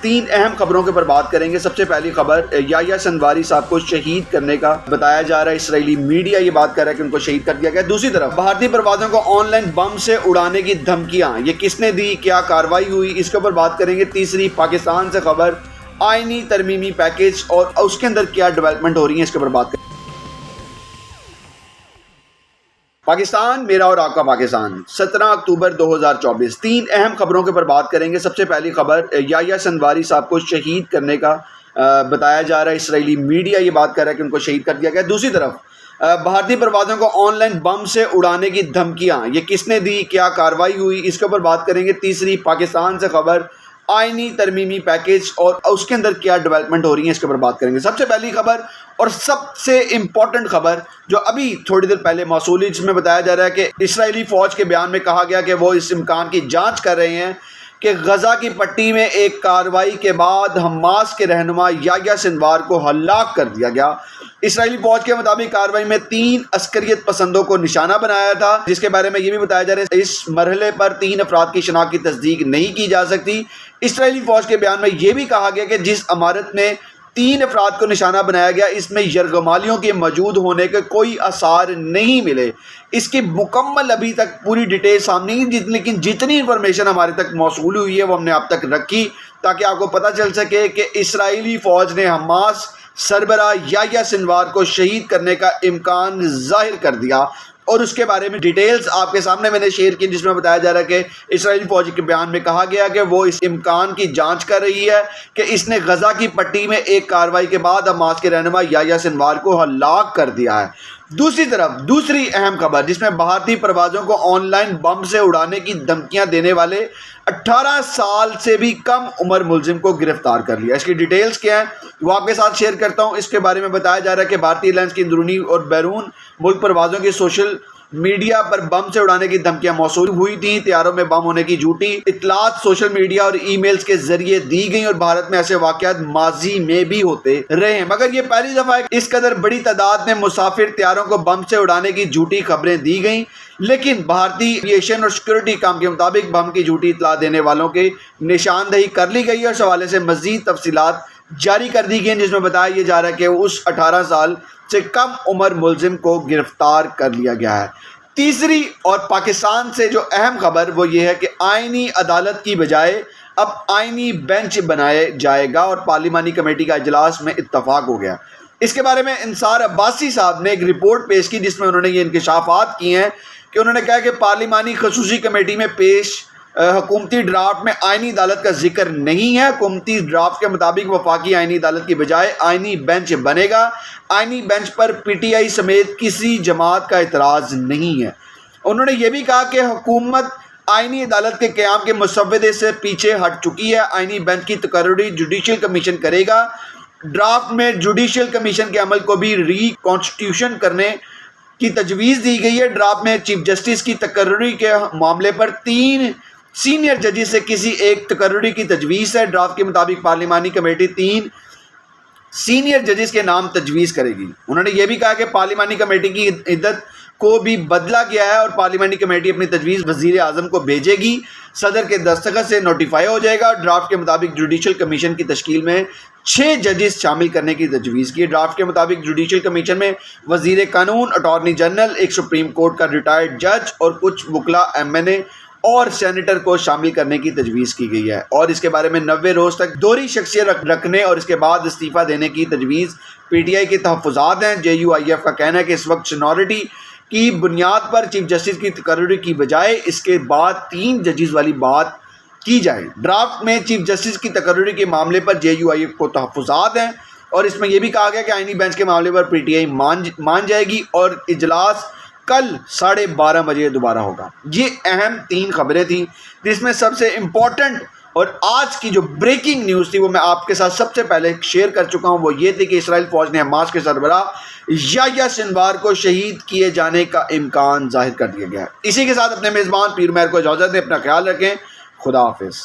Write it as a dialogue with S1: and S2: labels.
S1: تین اہم خبروں کے اوپر بات کریں گے۔ سب سے پہلی خبر، یحییٰ سنواری صاحب کو شہید کرنے کا بتایا جا رہا ہے، اسرائیلی میڈیا یہ بات کر رہا ہے کہ ان کو شہید کر دیا گیا۔ دوسری طرف بھارتی پروازوں کو آن لائن بم سے اڑانے کی دھمکیاں، یہ کس نے دی، کیا کارروائی ہوئی، اس کے اوپر بات کریں گے۔ تیسری، پاکستان سے خبر، آئینی ترمیمی پیکج اور اس کے اندر کیا ڈیولپمنٹ ہو رہی ہیں، اس کے اوپر بات کریں گے۔ پاکستان میرا اور آپ کا پاکستان، 17 اکتوبر 2024، تین اہم خبروں کے اوپر بات کریں گے۔ سب سے پہلی خبر، یحییٰ سنواری صاحب کو شہید کرنے کا بتایا جا رہا ہے، اسرائیلی میڈیا یہ بات کر رہا ہے کہ ان کو شہید کر دیا گیا۔ دوسری طرف بھارتی پروازوں کو آن لائن بم سے اڑانے کی دھمکیاں، یہ کس نے دی، کیا کارروائی ہوئی، اس کے اوپر بات کریں گے۔ تیسری، پاکستان سے خبر، آئینی ترمیمی پیکج اور اس کے اندر کیا ڈیولپمنٹ ہو رہی ہیں، اس کے اوپر بات کریں گے۔ سب سے پہلی خبر اور سب سے امپورٹنٹ خبر جو ابھی تھوڑی دیر پہلے موصولی، جس میں بتایا جا رہا ہے کہ اسرائیلی فوج کے بیان میں کہا گیا کہ وہ اس امکان کی جانچ کر رہے ہیں کہ غزہ کی پٹی میں ایک کارروائی کے بعد حماس کے رہنما یحییٰ سنوار کو ہلاک کر دیا گیا۔ اسرائیلی فوج کے مطابق کارروائی میں 3 عسکریت پسندوں کو نشانہ بنایا تھا، جس کے بارے میں یہ بھی بتایا جا رہا ہے اس مرحلے پر 3 افراد کی شناخت کی تصدیق نہیں کی جا سکتی۔ اسرائیلی فوج کے بیان میں یہ بھی کہا گیا کہ جس عمارت میں 3 افراد کو نشانہ بنایا گیا، اس میں یرغمالیوں کے موجود ہونے کے کوئی آثار نہیں ملے۔ اس کی مکمل ابھی تک پوری ڈیٹیل سامنے نہیں، لیکن جتنی انفارمیشن ہمارے تک موصول ہوئی ہے وہ ہم نے اب تک رکھی تاکہ آپ کو پتہ چل سکے کہ اسرائیلی فوج نے حماس سربراہ یحییٰ سنوار کو شہید کرنے کا امکان ظاہر کر دیا، اور اس کے بارے میں ڈیٹیلز آپ کے سامنے میں نے شیئر کی، جس میں بتایا جا رہا ہے کہ اسرائیلی فوج کے بیان میں کہا گیا کہ وہ اس امکان کی جانچ کر رہی ہے کہ اس نے غزہ کی پٹی میں ایک کارروائی کے بعد حماس کے رہنما یحییٰ سنوار کو ہلاک کر دیا ہے۔ دوسری طرف دوسری اہم خبر، جس میں بھارتی پروازوں کو آن لائن بم سے اڑانے کی دھمکیاں دینے والے 18 سال سے بھی کم عمر ملزم کو گرفتار کر لیا۔ اس کی ڈیٹیلز کیا ہیں وہ آپ کے ساتھ شیئر کرتا ہوں۔ اس کے بارے میں بتایا جا رہا ہے کہ بھارتی ایئر لائنز کی اندرونی اور بیرون ملک پروازوں کی سوشل میڈیا پر بم سے اڑانے کی دھمکیاں موصول ہوئی تھیں۔ طیاروں میں بم ہونے کی جھوٹی اطلاعات سوشل میڈیا اور ای میلز کے ذریعے دی گئیں، اور بھارت میں ایسے واقعات ماضی میں بھی ہوتے رہے ہیں، مگر یہ پہلی دفعہ ہے اس قدر بڑی تعداد میں مسافر طیاروں کو بم سے اڑانے کی جھوٹی خبریں دی گئیں۔ لیکن بھارتی ایویشن اور سیکورٹی کام کے مطابق بم کی جھوٹی اطلاع دینے والوں کی نشاندہی کر لی گئی ہے، اور اس حوالے سے مزید تفصیلات جاری کر دی گئی، جس میں بتایا یہ جا رہا ہے کہ اس 18 سال سے کم عمر ملزم کو گرفتار کر لیا گیا ہے۔ تیسری اور پاکستان سے جو اہم خبر وہ یہ ہے کہ آئینی عدالت کی بجائے اب آئینی بینچ بنایا جائے گا، اور پارلیمانی کمیٹی کا اجلاس میں اتفاق ہو گیا۔ اس کے بارے میں انصار عباسی صاحب نے ایک رپورٹ پیش کی، جس میں انہوں نے یہ انکشافات کیے ہیں کہ انہوں نے کہا کہ پارلیمانی خصوصی کمیٹی میں پیش حکومتی ڈرافٹ میں آئینی عدالت کا ذکر نہیں ہے۔ حکومتی ڈرافٹ کے مطابق وفاقی آئینی عدالت کی بجائے آئینی بینچ بنے گا۔ آئینی bench per P T I سمیت کسی جماعت کا اعتراض نہیں ہے۔ انہوں نے یہ بھی کہا کہ حکومت آئینی عدالت کے قیام کے مسودے سے پیچھے ہٹ چکی ہے۔ آئینی بینچ کی تقرری جوڈیشل کمیشن کرے گا۔ ڈرافٹ میں جوڈیشل کمیشن کے عمل کو بھی ری کانسٹیٹیوشن کرنے کی تجویز دی گئی ہے۔ ڈرافٹ میں چیف جسٹس کی تقرری کے معاملے پر 3 سینئر ججز سے کسی ایک تقرری کی تجویز ہے۔ ڈرافٹ کے مطابق پارلیمانی کمیٹی 3 سینئر ججز کے نام تجویز کرے گی۔ انہوں نے یہ بھی کہا کہ پارلیمانی کمیٹی کی عدت کو بھی بدلا گیا ہے، اور پارلیمانی کمیٹی اپنی تجویز وزیر اعظم کو بھیجے گی، صدر کے دستخط سے نوٹیفائی ہو جائے گا۔ ڈرافٹ کے مطابق جوڈیشل کمیشن کی تشکیل میں 6 ججز شامل کرنے کی تجویز کی۔ ڈرافٹ کے مطابق جوڈیشل کمیشن میں وزیر قانون، اٹارنی جنرل، ایک سپریم کورٹ کا ریٹائرڈ جج اور کچھ وکلاء ایم این اے اور سینیٹر کو شامل کرنے کی تجویز کی گئی ہے، اور اس کے بارے میں 90 روز تک دوہری شخصیت رکھنے اور اس کے بعد استعفیٰ دینے کی تجویز پی ٹی آئی کے تحفظات ہیں۔ جے یو آئی ایف کا کہنا ہے کہ اس وقت سینیورٹی کی بنیاد پر چیف جسٹس کی تقرری کی بجائے اس کے بعد 3 ججز والی بات کی جائے۔ ڈرافٹ میں چیف جسٹس کی تقرری کے معاملے پر جے یو آئی ایف کو تحفظات ہیں، اور اس میں یہ بھی کہا گیا کہ آئینی بینچ کے معاملے پر پی ٹی آئی مان جائے گی، اور اجلاس کل 12:30 بجے دوبارہ ہوگا۔ یہ اہم 3 خبریں تھیں، جس میں سب سے امپورٹنٹ اور آج کی جو بریکنگ نیوز تھی وہ میں آپ کے ساتھ سب سے پہلے شیئر کر چکا ہوں۔ وہ یہ تھی کہ اسرائیل فوج نے حماس کے سربراہ یحییٰ سنوار کو شہید کیے جانے کا امکان ظاہر کر دیا گیا ہے۔ اسی کے ساتھ اپنے میزبان پیر مہر کو اجازت دیں، اپنا خیال رکھیں، خدا حافظ۔